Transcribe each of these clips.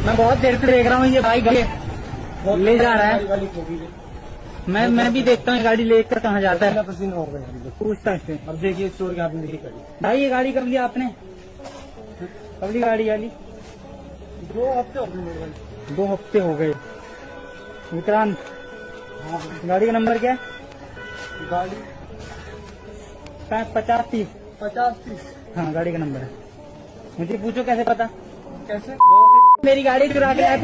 मैं बहुत देर से देख रहा हूँ ये भाई ले जा रहा है। मैं भी देखता हूँ गाड़ी लेकर कहाँ जाता है। पूछता है। अब देखिए चोर के हाथ में देखिए गाड़ी। भाई ये गाड़ी कब लिया आपने? कब ली गाड़ी वाली? 2 हफ्ते हो गए। 2 हफ्ते हो गए। विक्रांत, गाड़ी का नंबर क्या है? गाड़ी 50-30। 50-30। हाँ, गाड़ी का नंबर है। मुझे पूछो कैसे पता? कैसे? मेरी गाड़ी चुरा के लाया।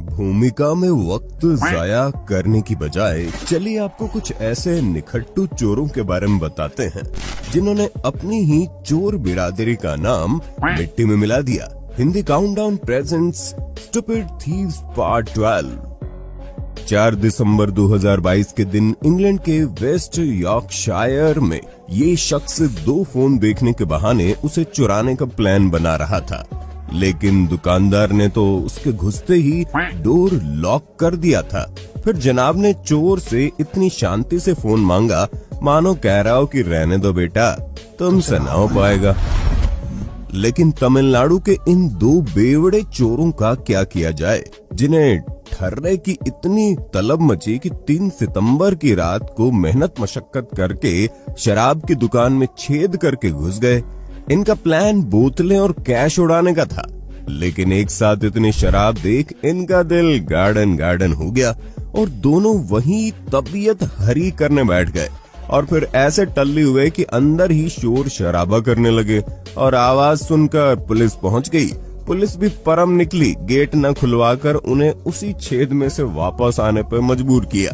भूमिका में वक्त जाया करने की बजाय चलिए आपको कुछ ऐसे निखट्टू चोरों के बारे में बताते हैं जिन्होंने अपनी ही चोर बिरादरी का नाम मिट्टी में मिला दिया। Hindi countdown presents stupid thieves part 12। 4 दिसंबर 2022 के दिन इंग्लैंड के वेस्ट यॉर्कशायर में ये शख्स 2 फोन देखने के बहाने उसे चुराने का प्लान बना रहा था, लेकिन दुकानदार ने तो उसके घुसते ही डोर लॉक कर दिया था। फिर जनाब ने चोर से इतनी शांति से फोन मांगा मानो कह रहा हो कि रहने दो बेटा, तुमसे ना हो पाएगा। लेकिन तमिलनाडु के इन 2 बेवड़े चोरों का क्या किया जाए, जिन्हें ठर्रे की इतनी तलब मची कि 3 सितंबर की रात को मेहनत मशक्कत करके शराब की दुकान में छेद करके घुस गए। इनका प्लान बोतलें और कैश उड़ाने का था, लेकिन एक साथ इतनी शराब देख इनका दिल गार्डन हो गया और दोनों वहीं तबीयत हरी करने बैठ गए और फिर ऐसे टल्ली हुए कि अंदर ही शोर शराबा करने लगे और आवाज सुनकर पुलिस पहुंच गई। पुलिस भी परम निकली, गेट न खुलवाकर उन्हें उसी छेद में से वापस आने पर मजबूर किया।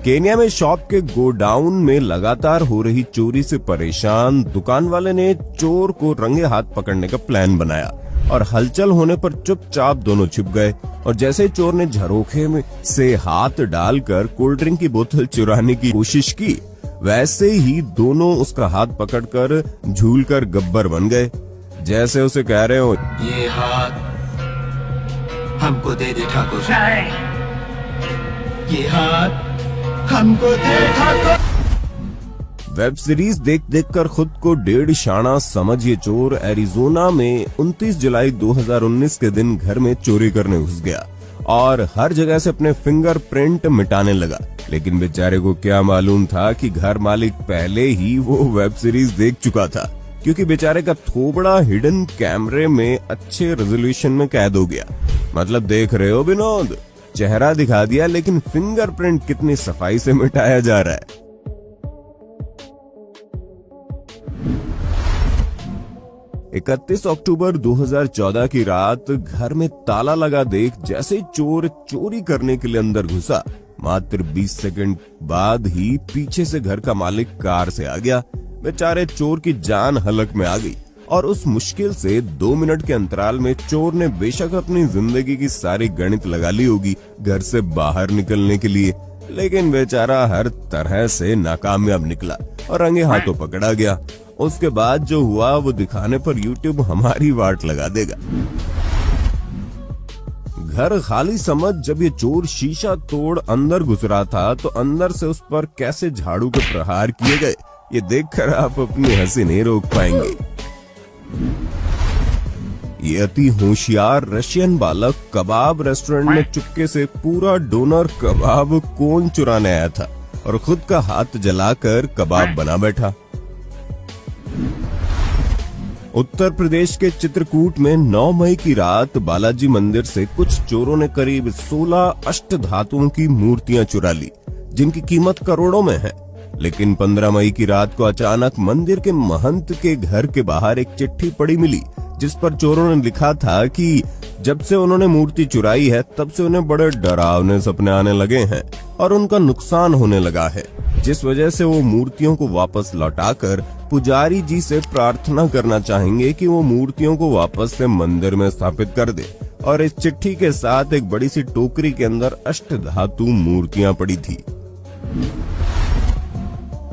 केन्या में शॉप के गोडाउन में लगातार हो रही चोरी से परेशान दुकान वाले ने चोर को रंगे हाथ पकड़ने का प्लान बनाया और हलचल होने पर चुपचाप दोनों छिप गए और जैसे ही चोर ने झरोखे में से हाथ डालकर कोल्ड ड्रिंक की बोतल चुराने की कोशिश की, वैसे ही दोनों उसका हाथ पकड़कर झूलकर गब्बर बन गए, जैसे उसे कह रहे हो ये हाथ हमको दे दे ठाकुर, ये हाथ हमको दे ठाकुर। वेब सीरीज देख देखकर खुद को 1.5 शाना समझ ये चोर एरिजोना में 29 जुलाई 2019 के दिन घर में चोरी करने घुस गया और हर जगह से अपने फिंगरप्रिंट मिटाने लगा। लेकिन बेचारे को क्या मालूम था कि घर मालिक पहले ही वो वेब सीरीज देख चुका था, क्योंकि बेचारे का थोबड़ा हिडन कैमरे में अच्छे रेजोल्यूशन में कैद हो गया। मतलब देख रहे हो विनोद, चेहरा दिखा दिया लेकिन फिंगरप्रिंट कितनी सफाई से मिटाया जा रहा है। इकतीस अक्टूबर 2014 की रात घर में ताला लगा देख जैसे ही चोर चोरी करने के लिए अंदर घुसा, मात्र 20 सेकंड बाद ही पीछे से घर का मालिक कार से आ गया। बेचारे चोर की जान हलक में आ गई और उस मुश्किल से 2 मिनट के अंतराल में चोर ने बेशक अपनी जिंदगी की सारी गणित लगा ली होगी घर से बाहर निकलने के लिए, लेकिन बेचारा हर तरह से नाकामयाब निकला और रंगे हाथों पकड़ा गया। उसके बाद जो हुआ वो दिखाने पर YouTube हमारी वाट लगा देगा। घर खाली समझ जब ये चोर शीशा तोड़ अंदर घुस रहा था तो अंदर से उस पर कैसे झाड़ू के प्रहार किए गए, ये देखकर आप अपनी हंसी नहीं रोक पाएंगे। ये अति होशियार रशियन बालक कबाब रेस्टोरेंट में चुपके से पूरा डोनर कबाब कोन चुराने आया था और खुद का हाथ जलाकर कबाब बना बैठा। उत्तर प्रदेश के चित्रकूट में 9 मई की रात बालाजी मंदिर से कुछ चोरों ने करीब 16 अष्टधातुओं की मूर्तियां चुरा ली, जिनकी कीमत करोड़ों में है। लेकिन 15 मई की रात को अचानक मंदिर के महंत के घर के बाहर एक चिट्ठी पड़ी मिली, जिस पर चोरों ने लिखा था कि जब से उन्होंने मूर्ति चुराई है तब से उन्हें बड़े डरावने सपने आने लगे हैं और उनका नुकसान होने लगा है, जिस वजह से वो मूर्तियों को वापस लौटाकर पुजारी जी से प्रार्थना करना चाहेंगे कि वो मूर्तियों को वापस से मंदिर में स्थापित कर दे। और इस चिट्ठी के साथ एक बड़ी सी टोकरी के अंदर अष्टधातु मूर्तियां पड़ी थी।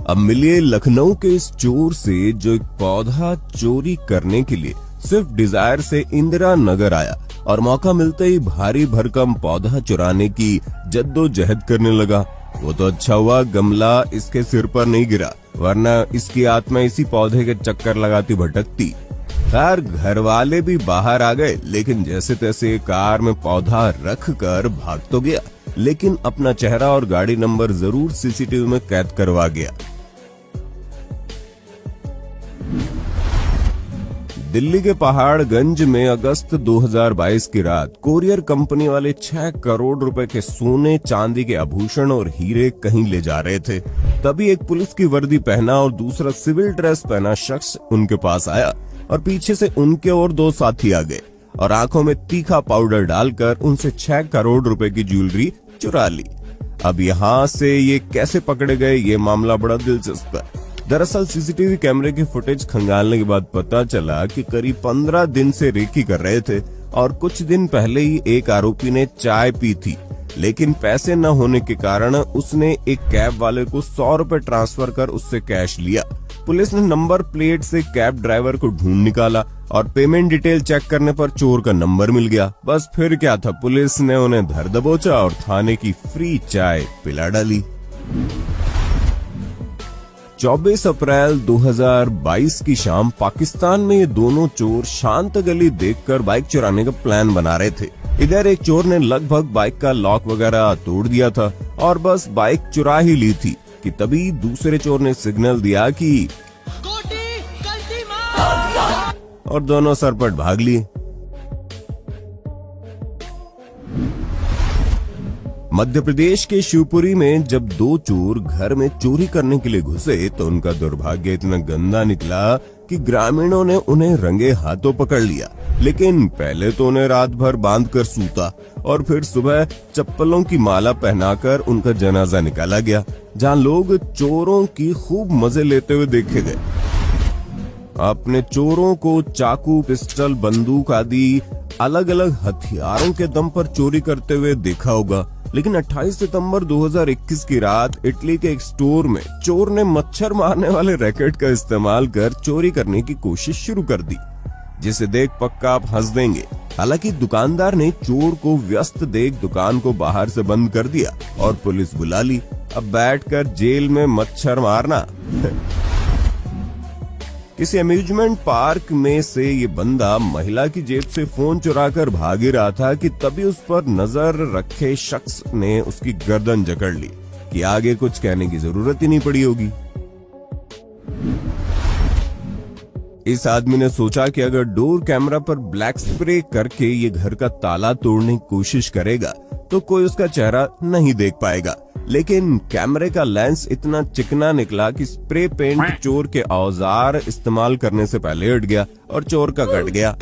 अब मिलिए लखनऊ के इस चोर से जो एक पौधा चोरी करने के लिए स्विफ्ट डिजायर से इंदिरा नगर आया और मौका मिलते ही भारी भरकम पौधा चुराने की जद्दोजहद करने लगा वो तो अच्छा हुआ गमला इसके सिर पर नहीं गिरा, वरना इसकी आत्मा इसी पौधे के चक्कर लगाती भटकती। खैर घर वाले भी बाहर आ गए, लेकिन जैसे तैसे कार में पौधा रख कर भाग तो गया, लेकिन अपना चेहरा और गाड़ी नंबर जरूर सीसीटीवी में कैद करवा गया। दिल्ली के पहाड़गंज में अगस्त 2022 की रात कोरियर कंपनी वाले 6 करोड़ रुपए के सोने चांदी के आभूषण और हीरे कहीं ले जा रहे थे। तभी एक पुलिस की वर्दी पहना और दूसरा सिविल ड्रेस पहना शख्स उनके पास आया और पीछे से उनके और 2 साथी आ गए और आंखों में तीखा पाउडर डालकर उनसे 6 करोड़ रुपए की ज्वेलरी चुरा ली। अब यहाँ से ये कैसे पकड़े गए, ये मामला बड़ा दिलचस्प है। दरअसल सीसीटीवी कैमरे की फुटेज खंगालने के बाद पता चला कि करीब 15 दिन से रेकी कर रहे थे और कुछ दिन पहले ही एक आरोपी ने चाय पी थी, लेकिन पैसे न होने के कारण उसने एक कैब वाले को 100 रुपए ट्रांसफर कर उससे कैश लिया। पुलिस ने नंबर प्लेट से कैब ड्राइवर को ढूंढ निकाला और पेमेंट डिटेल चेक करने पर चोर का नंबर मिल गया। बस फिर क्या था, पुलिस ने उन्हें धर दबोचा और थाने की फ्री चाय पिला डाली। 24 अप्रैल 2022 की शाम पाकिस्तान में ये दोनों चोर शांत गली देखकर बाइक चुराने का प्लान बना रहे थे। इधर एक चोर ने लगभग बाइक का लॉक वगैरह तोड़ दिया था और बस बाइक चुरा ही ली थी कि तभी दूसरे चोर ने सिग्नल दिया कि और दोनों सरपट भाग लिए। मध्य प्रदेश के शिवपुरी में जब 2 चोर घर में चोरी करने के लिए घुसे तो उनका दुर्भाग्य इतना गंदा निकला कि ग्रामीणों ने उन्हें रंगे हाथों पकड़ लिया। लेकिन पहले तो उन्हें रात भर बांध कर सूता और फिर सुबह चप्पलों की माला पहनाकर उनका जनाजा निकाला गया, जहां लोग चोरों की खूब मजे लेते हुए देखे गए। आपने चोरों को चाकू, पिस्टल, बंदूक आदि अलग अलग हथियारों के दम पर चोरी करते हुए देखा होगा, लेकिन 28 सितंबर 2021 की रात इटली के एक स्टोर में चोर ने मच्छर मारने वाले रैकेट का इस्तेमाल कर चोरी करने की कोशिश शुरू कर दी, जिसे देख पक्का आप हंस देंगे। हालांकि दुकानदार ने चोर को व्यस्त देख दुकान को बाहर से बंद कर दिया और पुलिस बुला ली। अब बैठकर जेल में मच्छर मारना। किसी अम्यूजमेंट पार्क में से ये बंदा महिला की जेब से फोन चुराकर भाग ही रहा था कि तभी उस पर नजर रखे शख्स ने उसकी गर्दन जकड़ ली कि आगे कुछ कहने की जरूरत ही नहीं पड़ी होगी। इस आदमी ने सोचा कि अगर डोर कैमरा पर ब्लैक स्प्रे करके ये घर का ताला तोड़ने की कोशिश करेगा तो कोई उसका चेहरा नहीं देख पाएगा, लेकिन कैमरे का लेंस इतना चिकना निकला कि स्प्रे पेंट चोर के औजार इस्तेमाल करने से पहले हट गया और चोर का कट गया।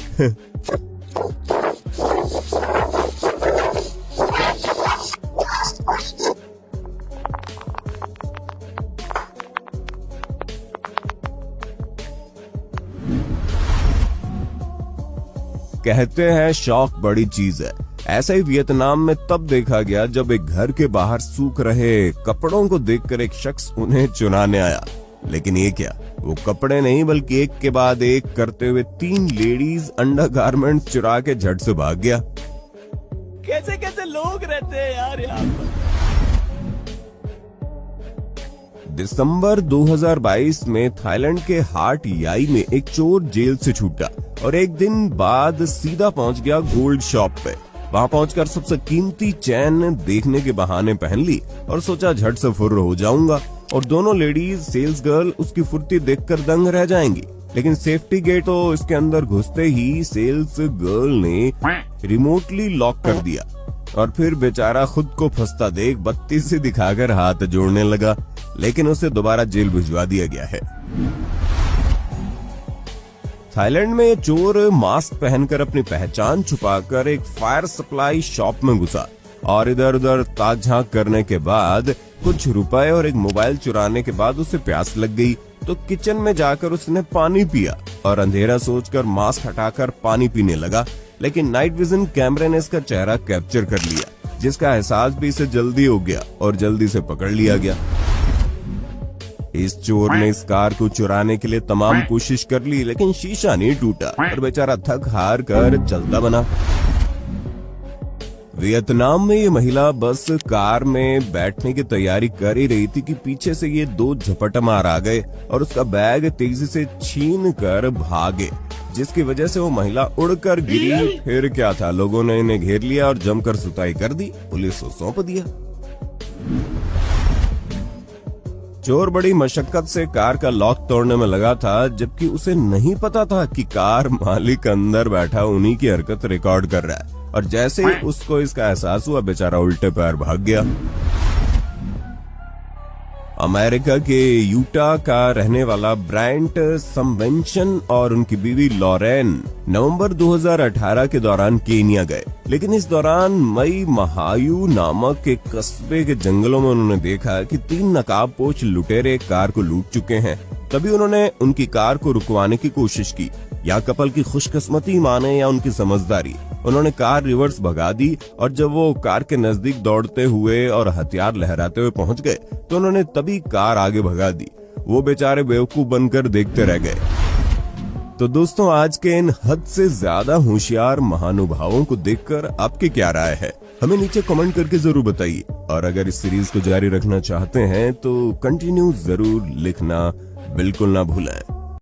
कहते हैं शौक बड़ी चीज है। ऐसा ही वियतनाम में तब देखा गया जब एक घर के बाहर सूख रहे कपड़ों को देखकर एक शख्स उन्हें चुराने आया। लेकिन ये क्या, वो कपड़े नहीं बल्कि एक के बाद एक करते हुए 3 लेडीज अंडरगारमेंट चुरा के झट से भाग गया। कैसे कैसे लोग रहते हैं यार यहाँ पर। दिसंबर 2022 में थाईलैंड के हाट याई में एक चोर जेल से छूटा और एक दिन बाद सीधा पहुंच गया गोल्ड शॉप पे। वहां पहुंचकर सबसे कीमती चैन देखने के बहाने पहन ली और सोचा झट से फुर्र हो जाऊंगा और दोनों लेडीज सेल्स गर्ल उसकी फुर्ती देखकर दंग रह जाएंगी। लेकिन सेफ्टी गेट तो इसके अंदर घुसते ही सेल्स गर्ल ने रिमोटली लॉक कर दिया और फिर बेचारा खुद को फंसता देख बत्ती से दिखाकर हाथ जोड़ने लगा, लेकिन उसे दोबारा जेल भिजवा दिया गया है। थाईलैंड में चोर मास्क पहनकर अपनी पहचान छुपाकर एक फायर सप्लाई शॉप में घुसा और इधर उधर ताक झांक करने के बाद कुछ रुपए और एक मोबाइल चुराने के बाद उसे प्यास लग गई तो किचन में जाकर उसने पानी पिया और अंधेरा सोचकर मास्क हटाकर पानी पीने लगा। लेकिन नाइट विजन कैमरे ने इसका चेहरा कैप्चर कर लिया, जिसका एहसास भी इसे जल्दी हो गया और जल्दी से पकड़ लिया गया। इस चोर ने इस कार को चुराने के लिए तमाम कोशिश कर ली, लेकिन शीशा नहीं टूटा और बेचारा थक हार कर चलता बना। वियतनाम में ये महिला बस कार में बैठने की तैयारी कर ही रही थी कि पीछे से ये दो झपट मार आ गए और उसका बैग तेजी से छीन कर भागे, जिसकी वजह से वो महिला उड़कर गिरी। फिर क्या था, लोगों ने इन्हें घेर लिया और जमकर सुताई कर दी, पुलिस को सौंप दिया। चोर बड़ी मशक्कत से कार का लॉक तोड़ने में लगा था, जबकि उसे नहीं पता था कि कार मालिक अंदर बैठा उन्हीं की हरकत रिकॉर्ड कर रहा है। और जैसे ही उसको इसका एहसास हुआ, बेचारा उल्टे पैर भाग गया। अमेरिका के यूटा का रहने वाला ब्रायंट समवेंशन और उनकी बीवी लॉरेन नवंबर 2018 के दौरान केनिया गए, लेकिन इस दौरान मई महायू नामक एक कस्बे के जंगलों में उन्होंने देखा कि 3 नकाबपोश लुटेरे कार को लूट चुके हैं। तभी उन्होंने उनकी कार को रुकवाने की कोशिश की। या कपल की खुशकिस्मती माने या उनकी समझदारी, उन्होंने कार रिवर्स भगा दी और जब वो कार के नजदीक दौड़ते हुए और हथियार लहराते हुए पहुंच गए तो उन्होंने तभी कार आगे भगा दी। वो बेचारे बेवकूफ बनकर देखते रह गए। तो दोस्तों, आज के इन हद से ज्यादा होशियार महानुभावों को देखकर आपकी क्या राय है, हमें नीचे कमेंट करके जरूर बताइए। और अगर इस सीरीज को जारी रखना चाहते हैं तो कंटिन्यू जरूर लिखना बिल्कुल ना भूलें।